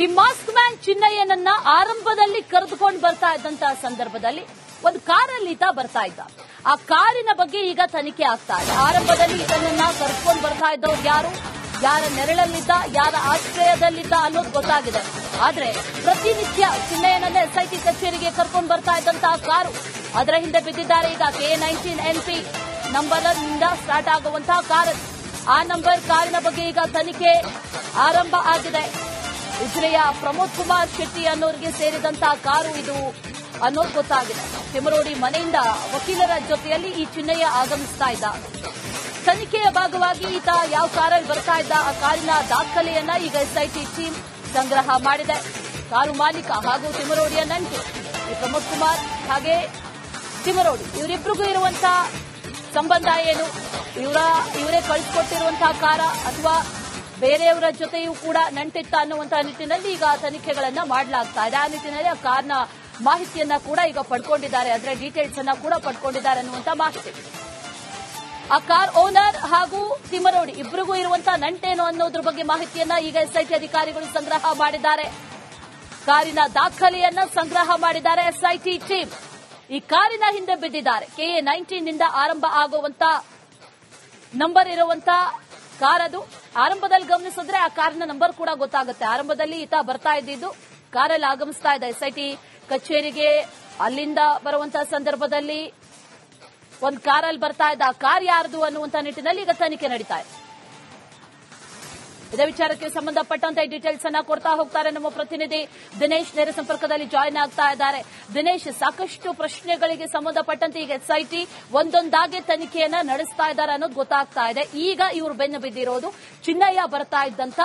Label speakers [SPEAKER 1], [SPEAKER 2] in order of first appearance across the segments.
[SPEAKER 1] ಈ mask man ಚಿನ್ನಯ್ಯನನ್ನ ಆರಂಭದಲ್ಲಿ ಕರೆದುಕೊಂಡು ಬರ್ತಾ ಇದ್ದಂತಹ ಸಂದರ್ಭದಲ್ಲಿ ಒಂದು ಕಾರಲ್ಲಿ ಈತ ಬರ್ತಾ ಇದ್ದ. ಆ ಕಾರಿನ ಬಗ್ಗೆ ಈಗ ತನಿಖೆ ಆಗ್ತಾ ಇದೆ. ಆರಂಭದಲ್ಲಿ ಇದನ್ನ ಕರೆದುಕೊಂಡು ಬರ್ತಾ ಇದ್ದವ್ರು ಯಾರು, ಯಾರ ನೆರಳಲ್ಲಿದ್ದ, ಯಾರ ಆಶ್ರಯದಲ್ಲಿದ್ದ ಅನ್ನೋದು ಗೊತ್ತಾಗಿದೆ. ಆದ್ರೆ ಪ್ರತಿನಿತ್ಯ ಚಿನ್ನಯ್ಯನನ್ನ ಎಸ್ಐಟಿ ಕಚೇರಿಗೆ ಕರ್ಕೊಂಡು ಬರ್ತಾ ಇದ್ದಂತಹ ಕಾರು, ಅದರ ಹಿಂದೆ ಬಿದ್ದಿದ್ದಾರೆ ಈಗ K19 NP ನಂಬರ್ ನಿಂದ ಸ್ಟಾರ್ಟ್ ಆಗುವಂತಹ ಕಾರ್. ಆ ನಂಬರ್ ಕಾರಿನ ಬಗ್ಗೆ ಈಗ ತನಿಖೆ ಆರಂಭ ಆಗಿದೆ. ಉಜಿರೆಯ ಪ್ರಮೋದ್ ಕುಮಾರ್ ಶೆಟ್ಟಿ ಅನ್ನೋರಿಗೆ ಸೇರಿದಂತಹ ಕಾರು ಇದು ಅನ್ನೋದು ಗೊತ್ತಾಗಿದೆ. ತಿಮರೋಡಿ ಮನೆಯಿಂದ ವಕೀಲರ ಜೊತೆಯಲ್ಲಿ ಈ ಚಿನ್ನಯ್ಯ ಆಗಮಿಸ್ತಾ ಇದ್ದ. ತನಿಖೆಯ ಭಾಗವಾಗಿ ಈತ ಯಾವ ಕಾರಲ್ಲಿ ಬರ್ತಾ ಇದ್ದ, ಆ ಕಾರಿನ ದಾಖಲೆಯನ್ನ ಈಗ ಎಸ್ಐಟಿ ಟೀಮ್ ಸಂಗ್ರಹ ಮಾಡಿದೆ. ಕಾರು ಮಾಲೀಕ ಹಾಗೂ ತಿಮರೋಡಿಯ ನಂಟು ಈ ಪ್ರಮೋದ್ ಕುಮಾರ್ ಹಾಗೆ ತಿಮರೋಡಿ ಇವರಿಬ್ಬರಿಗೂ ಇರುವಂತಹ ಸಂಬಂಧ ಏನು, ಇವರೇ ಕಳಿಸಿಕೊಟ್ಟಿರುವಂತಹ ಕಾರ ಅಥವಾ ಬೇರೆಯವರ ಜೊತೆಯೂ ಕೂಡ ನಂಟಿತ್ತ ಅನ್ನುವಂತಹ ನಿಟ್ಟಿನಲ್ಲಿ ಈಗ ತನಿಖೆಗಳನ್ನ ಮಾಡಲಾಗ್ತಾ ಇದೆ. ಆ ನಿಟ್ಟಿನಲ್ಲಿ ಆ ಕಾರ್ನ ಮಾಹಿತಿಯನ್ನ ಕೂಡ ಈಗ ಪಡ್ಕೊಂಡಿದ್ದಾರೆ, ಅದರ ಡೀಟೇಲ್ಸ್ ಅನ್ನ ಕೂಡ ಪಡ್ಕೊಂಡಿದ್ದಾರೆ ಅನ್ನುವಂತ ಮಾಹಿತಿ. ಆ ಕಾರ್ ಓನರ್ ಹಾಗೂ ತಿಮರೋಡಿ ಇಬ್ಬರಿಗೂ ಇರುವಂತಹ ನಂಟೇನು ಅನ್ನೋದ್ರ ಬಗ್ಗೆ ಮಾಹಿತಿಯನ್ನ ಈಗ ಎಸ್ಐಟಿ ಅಧಿಕಾರಿಗಳು ಸಂಗ್ರಹ ಮಾಡಿದ್ದಾರೆ. ಕಾರಿನ ದಾಖಲೆಯನ್ನ ಸಂಗ್ರಹ ಮಾಡಿದ್ದಾರೆ ಎಸ್ಐಟಿ ಟೀಮ್. ಈ ಕಾರಿನ ಹಿಂದೆ ಬಿದ್ದಿದ್ದಾರೆ. K19 ನಿಂದ ಆರಂಭ ಆಗುವಂತ ನಂಬರ್ ಇರುವಂತ ಕಾರ್ ಅದು. ಆರಂಭದಲ್ಲಿ ಗಮನಿಸಿದ್ರೆ ಆ ಕಾರಿನ ನಂಬರ್ ಕೂಡ ಗೊತ್ತಾಗುತ್ತೆ. ಆರಂಭದಲ್ಲಿ ಈತ ಬರ್ತಾ ಇದ್ದಿದ್ದು ಕಾರಲ್ಲಿ ಆಗಮಿಸ್ತಾ ಇದ್ದ ಎಸ್ಐಟಿ ಕಚೇರಿಗೆ. ಅಲ್ಲಿಂದ ಬರುವಂತಹ ಸಂದರ್ಭದಲ್ಲಿ ಒಂದು ಕಾರಲ್ಲಿ ಬರ್ತಾ ಇದ್ದ. ಆ ಕಾರ್ ಯಾರ್ದು ಅನ್ನುವಂತ ನಿಟ್ಟಿನಲ್ಲಿ ಈಗ ತನಿಖೆ ನಡೀತಾ ಇದೆ. ಇದೇ ವಿಚಾರಕ್ಕೆ ಸಂಬಂಧಪಟ್ಟಂತೆ ಡೀಟೇಲ್ಸ್ ಅನ್ನ ಕೊಡ್ತಾ ಹೋಗ್ತಾರೆ ನಮ್ಮ ಪ್ರತಿನಿಧಿ ದಿನೇಶ್. ನೇರ ಸಂಪರ್ಕದಲ್ಲಿ ಜಾಯಿನ್ ಆಗ್ತಾ ಇದ್ದಾರೆ. ದಿನೇಶ್, ಸಾಕಷ್ಟು ಪ್ರಶ್ನೆಗಳಿಗೆ ಸಂಬಂಧಪಟ್ಟಂತೆ ಈಗ ಎಸ್ಐಟಿ ಒಂದೊಂದಾಗಿ ತನಿಖೆಯನ್ನ ನಡೆಸ್ತಾ ಇದ್ದಾರೆ ಅನ್ನೋದು ಗೊತ್ತಾಗ್ತಾ ಇದೆ. ಈಗ ಇವರು ಬೆನ್ನು ಬಿದ್ದಿರೋದು ಚಿನ್ನಯ್ಯ ಬರ್ತಾ ಇದ್ದಂತ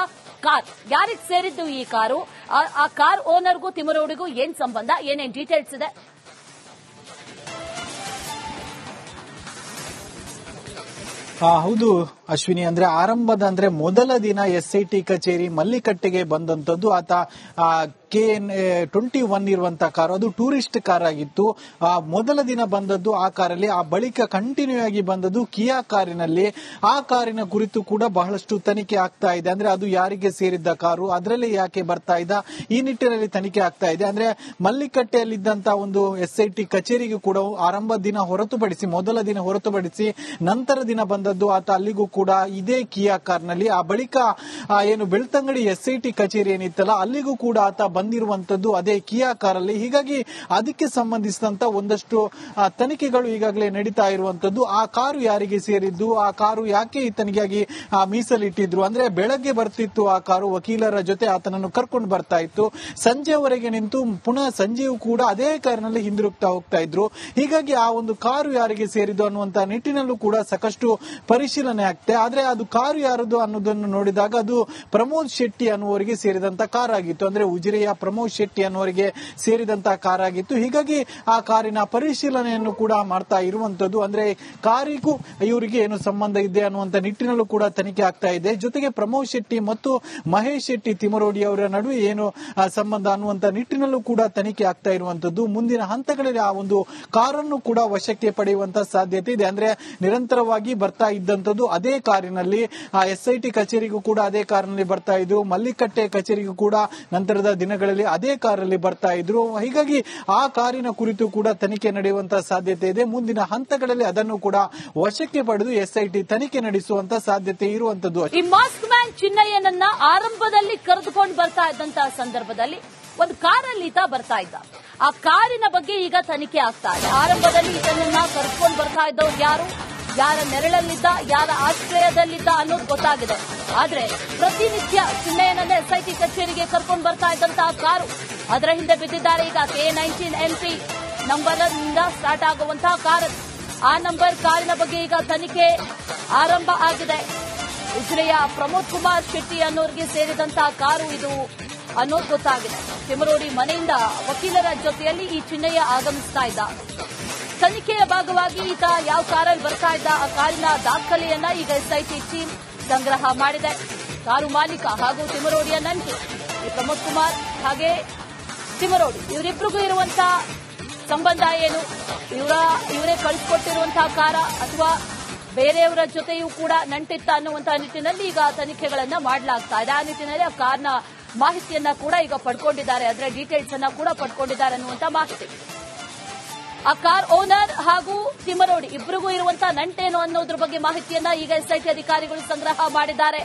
[SPEAKER 1] ಕಾರ್. ಯಾರಿಗೆ ಸೇರಿದ್ದು ಈ ಕಾರು, ಆ ಕಾರ್ ಓನರ್ಗೂ ತಿಮರೋಡಿಗೂ ಏನ್ ಸಂಬಂಧ, ಏನೇನ್ ಡೀಟೇಲ್ಸ್ ಇದೆ?
[SPEAKER 2] ಹೌದು ಅಶ್ವಿನಿ, ಅಂದ್ರೆ ಆರಂಭದ ಮೊದಲ ದಿನ ಎಸ್ಐಟಿ ಕಚೇರಿ ಮಲ್ಲಿಕಟ್ಟೆಗೆ ಬಂದಂತದ್ದು. ಆತ K21 ಇರುವಂತಹ ಕಾರು, ಅದು ಟೂರಿಸ್ಟ್ ಕಾರ್ ಆಗಿತ್ತು. ಮೊದಲ ದಿನ ಬಂದದ್ದು ಆ ಕಾರಲ್ಲಿ. ಆ ಬಳಿಕ ಕಂಟಿನ್ಯೂ ಆಗಿ ಬಂದದ್ದು ಕಿಯಾ ಕಾರಿನಲ್ಲಿ. ಆ ಕಾರಿನ ಕುರಿತು ಕೂಡ ಬಹಳಷ್ಟು ತನಿಖೆ ಆಗ್ತಾ ಇದೆ. ಅಂದ್ರೆ ಅದು ಯಾರಿಗೆ ಸೇರಿದ್ದ ಕಾರು, ಅದರಲ್ಲಿ ಯಾಕೆ ಬರ್ತಾ ಇದ್ದ, ಈ ನಿಟ್ಟಿನಲ್ಲಿ ತನಿಖೆ ಆಗ್ತಾ ಇದೆ. ಅಂದ್ರೆ ಮಲ್ಲಿಕಟ್ಟೆಯಲ್ಲಿದ್ದಂತಹ ಒಂದು ಎಸ್ಐಟಿ ಕಚೇರಿಗೂ ಕೂಡ ಆರಂಭ ದಿನ ಹೊರತುಪಡಿಸಿ, ಮೊದಲ ದಿನ ಹೊರತುಪಡಿಸಿ ನಂತರ ದಿನ ಬಂದದ್ದು ಆತ ಅಲ್ಲಿಗೂ ಕೂಡ ಇದೇ ಕಿಯಾ ಕಾರ್ನಲ್ಲಿ. ಆ ಬಳಿಕ ಏನು ಬೆಳ್ತಂಗಡಿ ಎಸ್ಐಟಿ ಕಚೇರಿ ಏನಿತ್ತಲ್ಲ, ಅಲ್ಲಿಗೂ ಕೂಡ ಆತ ಬಂದಿರುವಂತದ್ದು ಅದೇ ಕಿಯಾ ಕಾರಲ್ಲಿ. ಹೀಗಾಗಿ ಅದಕ್ಕೆ ಸಂಬಂಧಿಸಿದಂತ ಒಂದಷ್ಟು ತನಿಖೆಗಳು ಈಗಾಗಲೇ ನಡೀತಾ ಇರುವಂತದ್ದು. ಆ ಕಾರು ಯಾರಿಗೆ ಸೇರಿದ್ದು, ಆ ಕಾರು ಯಾಕೆ ಈತನಿಗಾಗಿ ಮೀಸಲಿಟ್ಟಿದ್ರು, ಅಂದ್ರೆ ಬೆಳಗ್ಗೆ ಬರ್ತಿತ್ತು ಆ ಕಾರು, ವಕೀಲರ ಜೊತೆ ಆತನನ್ನು ಕರ್ಕೊಂಡು ಬರ್ತಾ ಇತ್ತು. ಸಂಜೆವರೆಗೆ ನಿಂತು ಪುನಃ ಸಂಜೆಯೂ ಕೂಡ ಅದೇ ಕಾರಿನಲ್ಲಿ ಹಿಂದಿರುಗ್ತಾ ಹೋಗ್ತಾ ಇದ್ರು. ಹೀಗಾಗಿ ಆ ಒಂದು ಕಾರು ಯಾರಿಗೆ ಸೇರಿದ್ದು ಅನ್ನುವಂತ ನಿಟ್ಟಿನಲ್ಲೂ ಕೂಡ ಸಾಕಷ್ಟು ಪರಿಶೀಲನೆ ಆಗ್ತದೆ. ಆದ್ರೆ ಅದು ಕಾರು ಯಾರದು ಅನ್ನೋದನ್ನು ನೋಡಿದಾಗ ಅದು ಪ್ರಮೋದ್ ಶೆಟ್ಟಿ ಅನ್ನುವರಿಗೆ ಸೇರಿದಂತ ಕಾರ್ ಆಗಿತ್ತು. ಅಂದ್ರೆ ಉಜಿರೆಯ ಪ್ರಮೋದ್ ಶೆಟ್ಟಿ ಅನ್ನುವರಿಗೆ ಸೇರಿದಂತಹ ಕಾರ್ ಆಗಿತ್ತು. ಹೀಗಾಗಿ ಆ ಕಾರಿನ ಪರಿಶೀಲನೆಯನ್ನು ಕೂಡ ಮಾಡ್ತಾ ಇರುವಂತದ್ದು. ಅಂದ್ರೆ ಕಾರಿಗೂ ಇವರಿಗೆ ಏನು ಸಂಬಂಧ ಇದೆ ಅನ್ನುವಂತ ನಿಟ್ಟಿನಲ್ಲೂ ಕೂಡ ತನಿಖೆ ಆಗ್ತಾ ಇದೆ. ಜೊತೆಗೆ ಪ್ರಮೋದ್ ಶೆಟ್ಟಿ ಮತ್ತು ಮಹೇಶ್ ಶೆಟ್ಟಿ ತಿಮರೋಡಿ ಅವರ ನಡುವೆ ಏನು ಸಂಬಂಧ ಅನ್ನುವಂತ ನಿಟ್ಟಿನಲ್ಲೂ ಕೂಡ ತನಿಖೆ ಆಗ್ತಾ ಇರುವಂತದ್ದು. ಮುಂದಿನ ಹಂತಗಳಲ್ಲಿ ಆ ಒಂದು ಕಾರನ್ನು ಕೂಡ ವಶಕ್ಕೆ ಪಡೆಯುವಂತಹ ಸಾಧ್ಯತೆ ಇದೆ. ಅಂದ್ರೆ ನಿರಂತರವಾಗಿ ಬರ್ತಾ ಇದ್ದಂತದ್ದು ಅದೇ ಕಾರಿನಲ್ಲಿ, ಆ ಎಸ್ಐಟಿ ಕಚೇರಿಗೂ ಕೂಡ ಅದೇ ಕಾರಿನಲ್ಲಿ ಬರ್ತಾ ಇದ್ರು, ಮಲ್ಲಿಕಟ್ಟೆ ಕಚೇರಿಗೂ ಕೂಡ ನಂತರದ ದಿನಗಳಲ್ಲಿ ಅದೇ ಕಾರಲ್ಲಿ ಬರ್ತಾ ಇದ್ರು. ಹೀಗಾಗಿ ಆ ಕಾರಿನ ಕುರಿತು ಕೂಡ ತನಿಖೆ ನಡೆಯುವಂತಹ ಸಾಧ್ಯತೆ ಇದೆ. ಮುಂದಿನ ಹಂತಗಳಲ್ಲಿ ಅದನ್ನು ಕೂಡ ವಶಕ್ಕೆ ಪಡೆದು ಎಸ್ಐಟಿ ತನಿಖೆ ನಡೆಸುವಂತ ಸಾಧ್ಯತೆ ಇರುವಂತದ್ದು.
[SPEAKER 1] ಈ ಮಾಸ್ಕ್ ಮ್ಯಾನ್ ಚಿನ್ನಯ್ಯನನ್ನ ಆರಂಭದಲ್ಲಿ ಕರೆದುಕೊಂಡು ಬರ್ತಾ ಇದ್ದಂತಹ ಸಂದರ್ಭದಲ್ಲಿ ಒಂದು ಕಾರಲ್ಲಿ ಈತ ಬರ್ತಾ ಇದ್ದ. ಆ ಕಾರಿನ ಬಗ್ಗೆ ಈಗ ತನಿಖೆ ಆಗ್ತಾ ಇದೆ. ಆರಂಭದಲ್ಲಿ ಇದನ್ನ ಕರೆದುಕೊಂಡು ಬರ್ತಾ ಇದ್ದವ್ರು ಯಾರು, ಯಾರ ನೆರಳಲ್ಲಿದ್ದ, ಯಾರ ಆಶ್ರಯದಲ್ಲಿದ್ದ ಅನ್ನೋದು ಗೊತ್ತಾಗಿದೆ. ಆದ್ರೆ ಪ್ರತಿನಿತ್ಯ ಚಿನ್ನಯ್ಯನನ್ನ ಎಸ್ಐಟಿ ಕಚೇರಿಗೆ ಕರ್ಕೊಂಡು ಬರ್ತಾ ಇದ್ದಂತಹ ಕಾರು, ಅದರ ಹಿಂದೆ ಬಿದ್ದಿದ್ದಾರೆ ಈಗ K19 NP ನಂಬರ್ ನಿಂದ ಸ್ಟಾರ್ಟ್ ಆಗುವಂತಹ ಕಾರ್. ಆ ನಂಬರ್ ಕಾರಿನ ಬಗ್ಗೆ ಈಗ ತನಿಖೆ ಆರಂಭ ಆಗಿದೆ. ಉಜಿರೆಯ ಪ್ರಮೋದ್ ಕುಮಾರ್ ಶೆಟ್ಟಿ ಅನ್ನೋರಿಗೆ ಸೇರಿದಂತಹ ಕಾರು ಇದು ಅನ್ನೋದು ಗೊತ್ತಾಗಿದೆ. ತಿಮರೋಡಿ ಮನೆಯಿಂದ ವಕೀಲರ ಜೊತೆಯಲ್ಲಿ ಈ ಚಿನ್ನಯ್ಯ ಆಗಮಿಸ್ತಾ ಇದ್ದ. ತನಿಖೆಯ ಭಾಗವಾಗಿ ಈತ ಯಾವ ಕಾರಲ್ಲಿ ಬರ್ತಾ ಇದ್ದ, ಆ ಕಾರಿನ ದಾಖಲೆಯನ್ನ ಈಗ ಎಸ್ಐಟಿ ಟೀಮ್ ಸಂಗ್ರಹ ಮಾಡಿದೆ. ಕಾರು ಮಾಲೀಕ ಹಾಗೂ ತಿಮರೋಡಿಯ ನಂಟು ಈ ಪ್ರಮೋದ್ ಕುಮಾರ್ ಹಾಗೆ ತಿಮರೋಡಿ ಇವರಿಬ್ಬರಿಗೂ ಇರುವಂತಹ ಸಂಬಂಧ ಏನು, ಇವರೇ ಕಳಿಸಿಕೊಟ್ಟಿರುವಂತಹ ಕಾರ ಅಥವಾ ಬೇರೆಯವರ ಜೊತೆಯೂ ಕೂಡ ನಂಟಿತ್ತ ಅನ್ನುವಂತಹ ನಿಟ್ಟಿನಲ್ಲಿ ಈಗ ತನಿಖೆಗಳನ್ನ ಮಾಡಲಾಗ್ತಾ ಇದೆ. ಆ ನಿಟ್ಟಿನಲ್ಲಿ ಆ ಕಾರ್ನ ಮಾಹಿತಿಯನ್ನ ಕೂಡ ಈಗ ಪಡ್ಕೊಂಡಿದ್ದಾರೆ, ಅದರ ಡೀಟೇಲ್ಸ್ ಅನ್ನ ಕೂಡ ಪಡ್ಕೊಂಡಿದ್ದಾರೆ ಅನ್ನುವಂತ ಮಾಹಿತಿ. ಆ ಕಾರ್ ಓನರ್ ಹಾಗೂ ತಿಮರೋಡಿ ಇಬ್ಬರಿಗೂ ಇರುವಂತಹ ನಂಟೇನು ಅನ್ನೋದ್ರ ಬಗ್ಗೆ ಮಾಹಿತಿಯನ್ನ ಈಗ ಎಸ್ಐಟಿ ಅಧಿಕಾರಿಗಳು ಸಂಗ್ರಹ ಮಾಡಿದ್ದಾರೆ.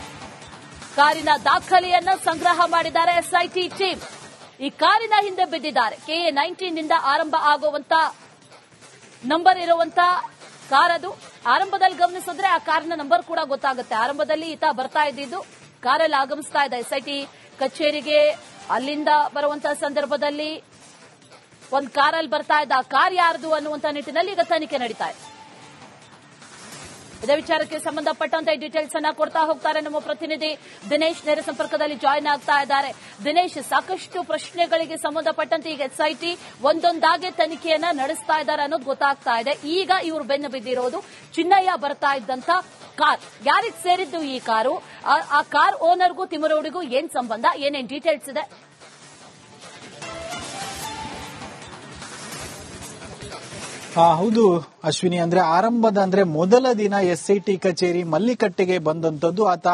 [SPEAKER 1] ಕಾರಿನ ದಾಖಲೆಯನ್ನ ಸಂಗ್ರಹ ಮಾಡಿದ್ದಾರೆ ಎಸ್ಐಟಿ ಟೀಮ್. ಈ ಕಾರಿನ ಹಿಂದೆ ಬಿದ್ದಿದ್ದಾರೆ. KA19 ನಿಂದ ಆರಂಭ ಆಗುವಂತ ನಂಬರ್ ಇರುವಂತ ಕಾರ್ ಅದು. ಆರಂಭದಲ್ಲಿ ಗಮನಿಸಿದ್ರೆ ಆ ಕಾರಿನ ನಂಬರ್ ಕೂಡ ಗೊತ್ತಾಗುತ್ತೆ. ಆರಂಭದಲ್ಲಿ ಈತ ಬರ್ತಾ ಇದ್ದಿದ್ದು ಕಾರಲ್ಲಿ ಆಗಮಿಸ್ತಾ ಇದ್ದ ಎಸ್ಐಟಿ ಕಚೇರಿಗೆ. ಅಲ್ಲಿಂದ ಬರುವಂತಹ ಸಂದರ್ಭದಲ್ಲಿ ಒಂದು ಕಾರಲ್ಲಿ ಬರ್ತಾ ಇದ್ದ. ಆ ಕಾರ್ ಯಾರ್ದು ಅನ್ನುವಂತ ನಿಟ್ಟಿನಲ್ಲಿ ಈಗ ತನಿಖೆ ನಡೀತಾ ಇದೆ. ಇದೇ ವಿಚಾರಕ್ಕೆ ಸಂಬಂಧಪಟ್ಟಂತೆ ಡೀಟೇಲ್ಸ್ ಅನ್ನ ಕೊಡ್ತಾ ಹೋಗ್ತಾರೆ ನಮ್ಮ ಪ್ರತಿನಿಧಿ ದಿನೇಶ್. ನೇರ ಸಂಪರ್ಕದಲ್ಲಿ ಜಾಯಿನ್ ಆಗ್ತಾ ಇದ್ದಾರೆ. ದಿನೇಶ್, ಸಾಕಷ್ಟು ಪ್ರಶ್ನೆಗಳಿಗೆ ಸಂಬಂಧಪಟ್ಟಂತೆ ಈಗ ಎಸ್ಐಟಿ ಒಂದೊಂದಾಗೆ ತನಿಖೆಯನ್ನ ನಡೆಸ್ತಾ ಇದ್ದಾರೆ ಅನ್ನೋದು ಗೊತ್ತಾಗ್ತಾ ಇದೆ. ಈಗ ಇವರು ಬೆನ್ನು ಬಿದ್ದಿರೋದು ಚಿನ್ನಯ್ಯ ಬರ್ತಾ ಇದ್ದಂತ ಕಾರ್. ಯಾರಿಗೆ ಸೇರಿದ್ದು ಈ ಕಾರು? ಆ ಕಾರ್ ಓನರ್ಗೂ ತಿಮರೋಡಿಗೂ ಏನ್ ಸಂಬಂಧ? ಏನೇನ್ ಡೀಟೇಲ್ಸ್ ಇದೆ?
[SPEAKER 2] ಹೌದು ಅಶ್ವಿನಿ, ಅಂದ್ರೆ ಆರಂಭದ ಮೊದಲ ದಿನ ಎಸ್ಐಟಿ ಕಚೇರಿ ಮಲ್ಲಿಕಟ್ಟೆಗೆ ಬಂದಂತದ್ದು. ಆತ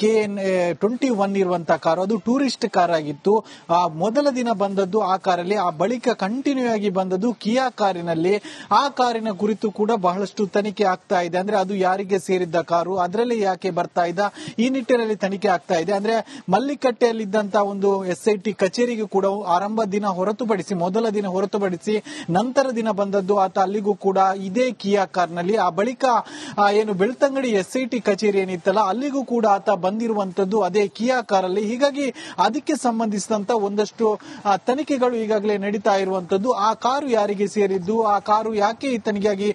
[SPEAKER 2] KN21 ಇರುವಂತಹ ಕಾರು, ಅದು ಟೂರಿಸ್ಟ್ ಕಾರ್ ಆಗಿತ್ತು. ಮೊದಲ ದಿನ ಬಂದದ್ದು ಆ ಕಾರಲ್ಲಿ. ಆ ಬಳಿಕ ಕಂಟಿನ್ಯೂ ಆಗಿ ಬಂದದ್ದು ಕಿಯಾ ಕಾರಿನಲ್ಲಿ. ಆ ಕಾರಿನ ಕುರಿತು ಕೂಡ ಬಹಳಷ್ಟು ತನಿಖೆ ಆಗ್ತಾ ಇದೆ. ಅಂದ್ರೆ ಅದು ಯಾರಿಗೆ ಸೇರಿದ್ದ ಕಾರು, ಅದರಲ್ಲಿ ಯಾಕೆ ಬರ್ತಾ ಇದ್ದ, ಈ ನಿಟ್ಟಿನಲ್ಲಿ ತನಿಖೆ ಆಗ್ತಾ ಇದೆ. ಅಂದ್ರೆ ಮಲ್ಲಿಕಟ್ಟೆಯಲ್ಲಿದ್ದಂತಹ ಒಂದು ಎಸ್ಐಟಿ ಕಚೇರಿಗೂ ಕೂಡ ಆರಂಭ ದಿನ ಹೊರತುಪಡಿಸಿ, ಮೊದಲ ದಿನ ಹೊರತುಪಡಿಸಿ ನಂತರ ದಿನ ಬಂದದ್ದು ಆತ ಅಲ್ಲಿಗೂ ಕೂಡ ಇದೇ ಕಿಯಾ ಕಾರ್ನಲ್ಲಿ. ಆ ಬಳಿಕ ಏನು ಬೆಳ್ತಂಗಡಿ ಎಸ್ಐಟಿ ಕಚೇರಿ ಏನಿತ್ತಲ್ಲ, ಅಲ್ಲಿಗೂ ಕೂಡ ಆತ ಬಂದಿರುವಂತದ್ದು ಅದೇ ಕಿಯಾ ಕಾರಲ್ಲಿ. ಹೀಗಾಗಿ ಅದಕ್ಕೆ ಸಂಬಂಧಿಸಿದಂತ ಒಂದಷ್ಟು ತನಿಖೆಗಳು ಈಗಾಗಲೇ ನಡೀತಾ ಇರುವಂತದ್ದು. ಆ ಕಾರು ಯಾರಿಗೆ ಸೇರಿದ್ದು, ಆ ಕಾರು ಯಾಕೆ ಈತನಿಗಾಗಿ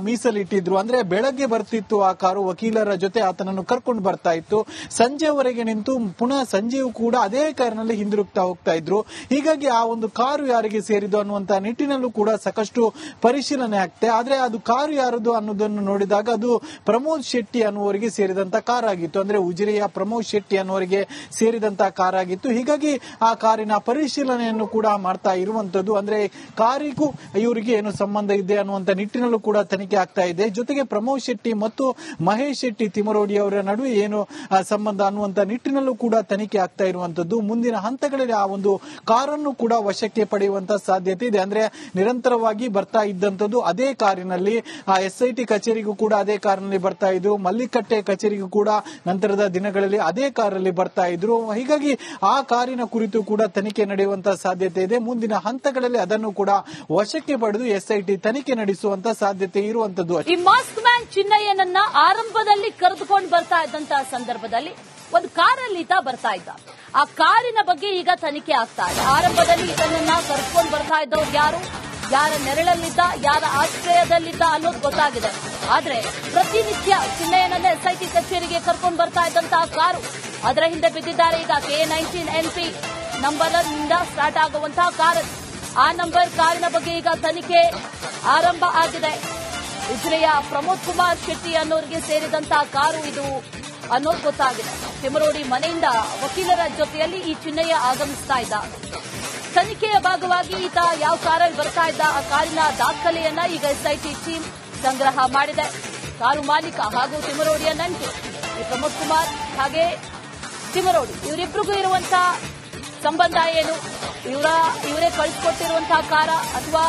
[SPEAKER 2] ಮೀಸಲಿಟ್ಟಿದ್ರು, ಅಂದ್ರೆ ಬೆಳಗ್ಗೆ ಬರ್ತಿತ್ತು ಆ ಕಾರು, ವಕೀಲರ ಜೊತೆ ಆತನನ್ನು ಕರ್ಕೊಂಡು ಬರ್ತಾ ಇತ್ತು. ಸಂಜೆವರೆಗೆ ನಿಂತು ಪುನಃ ಸಂಜೆಯೂ ಕೂಡ ಅದೇ ಕಾರಿನಲ್ಲಿ ಹಿಂದಿರುಗ್ತಾ ಹೋಗ್ತಾ ಇದ್ರು. ಹೀಗಾಗಿ ಆ ಒಂದು ಕಾರು ಯಾರಿಗೆ ಸೇರಿದ್ದು ಅನ್ನುವಂತ ನಿಟ್ಟಿನಲ್ಲೂ ಕೂಡ ಸಾಕಷ್ಟು ಪರಿಶೀಲನೆ ಆಗ್ತದೆ. ಆದ್ರೆ ಅದು ಕಾರು ಯಾರದು ಅನ್ನೋದನ್ನು ನೋಡಿದಾಗ ಅದು ಪ್ರಮೋದ್ ಶೆಟ್ಟಿ ಅನ್ನುವರಿಗೆ ಸೇರಿದಂತ ಕಾರ್ ಆಗಿತ್ತು. ಅಂದ್ರೆ ಉಜಿರೆಯ ಪ್ರಮೋದ್ ಶೆಟ್ಟಿ ಅನ್ನೋರಿಗೆ ಸೇರಿದಂತಹ ಕಾರ್ ಆಗಿತ್ತು. ಹೀಗಾಗಿ ಆ ಕಾರಿನ ಪರಿಶೀಲನೆಯನ್ನು ಕೂಡ ಮಾಡ್ತಾ ಇರುವಂತದ್ದು. ಅಂದ್ರೆ ಕಾರಿಗೂ ಇವರಿಗೆ ಏನು ಸಂಬಂಧ ಇದೆ ಅನ್ನುವಂತ ನಿಟ್ಟಿನಲ್ಲೂ ಕೂಡ ತನಿಖೆ ಆಗ್ತಾ ಇದೆ. ಜೊತೆಗೆ ಪ್ರಮೋದ್ ಶೆಟ್ಟಿ ಮತ್ತು ಮಹೇಶ್ ಶೆಟ್ಟಿ ತಿಮರೋಡಿ ಅವರ ನಡುವೆ ಏನು ಸಂಬಂಧ ಅನ್ನುವಂತ ನಿಟ್ಟಿನಲ್ಲೂ ಕೂಡ ತನಿಖೆ ಆಗ್ತಾ ಇರುವಂತದ್ದು. ಮುಂದಿನ ಹಂತಗಳಲ್ಲಿ ಆ ಒಂದು ಕಾರನ್ನು ಕೂಡ ವಶಕ್ಕೆ ಪಡೆಯುವಂತ ಸಾಧ್ಯತೆ ಇದೆ. ಅಂದ್ರೆ ನಿರಂತರವಾಗಿ ಬರ್ತಾ ಇದ್ದಂತದ್ದು ಅದೇ ಕಾರಿನಲ್ಲಿ. ಆ ಎಸ್ಐಟಿ ಕಚೇರಿಗೂ ಕೂಡ ಅದೇ ಕಾರಿನಲ್ಲಿ ಬರ್ತಾ ಇದ್ರು. ಮಲ್ಲಿಕಟ್ಟೆ ಕಚೇರಿಗೂ ಕೂಡ ನಂತರದ ದಿನಗಳಲ್ಲಿ ಅದೇ ಕಾರಲ್ಲಿ ಬರ್ತಾ ಇದ್ರು. ಹೀಗಾಗಿ ಆ ಕಾರಿನ ಕುರಿತು ಕೂಡ ತನಿಖೆ ನಡೆಯುವಂತಹ ಸಾಧ್ಯತೆ ಇದೆ. ಮುಂದಿನ ಹಂತಗಳಲ್ಲಿ ಅದನ್ನು ಕೂಡ ವಶಕ್ಕೆ ಪಡೆದು ಎಸ್ಐಟಿ ತನಿಖೆ ನಡೆಸುವಂತ ಸಾಧ್ಯತೆ ಇರುವಂತದ್ದು.
[SPEAKER 1] ಈ ಮಾಸ್ಕ್ ಮ್ಯಾನ್ ಚಿನ್ನಯ್ಯನನ್ನ ಆರಂಭದಲ್ಲಿ ಕರೆದುಕೊಂಡು ಬರ್ತಾ ಇದ್ದಂತಹ ಸಂದರ್ಭದಲ್ಲಿ ಒಂದು ಕಾರಲ್ಲಿ ಈತ ಬರ್ತಾ ಇದ್ದ. ಆ ಕಾರಿನ ಬಗ್ಗೆ ಈಗ ತನಿಖೆ ಆಗ್ತಾ ಇದೆ. ಆರಂಭದಲ್ಲಿ ಇದನ್ನ ಕರೆದುಕೊಂಡು ಬರ್ತಾ ಇದ್ದವ್ರು ಯಾರು, ಯಾರ ನೆರಳಲ್ಲಿದ್ದ, ಯಾರ ಆಶ್ರಯದಲ್ಲಿದ್ದ ಅನ್ನೋದು ಗೊತ್ತಾಗಿದೆ. ಆದ್ರೆ ಪ್ರತಿನಿತ್ಯ ಚಿನ್ನಯ್ಯನನ್ನ ಎಸ್ಐಟಿ ಕಚೇರಿಗೆ ಕರ್ಕೊಂಡು ಬರ್ತಾ ಇದ್ದಂತಹ ಕಾರು, ಅದರ ಹಿಂದೆ ಬಿದ್ದಿದ್ದಾರೆ ಈಗ KA19 NP ನಂಬರ್ ನಿಂದ ಸ್ಟಾರ್ಟ್ ಆಗುವಂತಹ ಕಾರ್. ಆ ನಂಬರ್ ಕಾರಿನ ಬಗ್ಗೆ ಈಗ ತನಿಖೆ ಆರಂಭ ಆಗಿದೆ. ಉಜಿರೆಯ ಪ್ರಮೋದ್ ಕುಮಾರ್ ಶೆಟ್ಟಿ ಅನ್ನೋರಿಗೆ ಸೇರಿದಂತಹ ಕಾರು ಇದು ಅನ್ನೋದು ಗೊತ್ತಾಗಿದೆ. ತಿಮರೋಡಿ ಮನೆಯಿಂದ ವಕೀಲರ ಜೊತೆಯಲ್ಲಿ ಈ ಚಿನ್ನಯ್ಯ ಆಗಮಿಸ್ತಾ ಇದ್ದ. ತನಿಖೆಯ ಭಾಗವಾಗಿ ಈತ ಯಾವ ಕಾರಲ್ಲಿ ಬರ್ತಾ ಇದ್ದ, ಆ ಕಾರಿನ ದಾಖಲೆಯನ್ನ ಈಗ ಎಸ್ಐಟಿ ಟೀಮ್ ಸಂಗ್ರಹ ಮಾಡಿದೆ. ಕಾರು ಮಾಲೀಕ ಹಾಗೂ ತಿಮರೋಡಿಯ ನಂಟು ಈ ಪ್ರಮೋದ್ ಕುಮಾರ್ ಹಾಗೆ ತಿಮರೋಡಿ ಇವರಿಬ್ಬರಿಗೂ ಇರುವಂತಹ ಸಂಬಂಧ ಏನು, ಇವರೇ ಕಳಿಸಿಕೊಟ್ಟಿರುವಂತಹ ಕಾರ ಅಥವಾ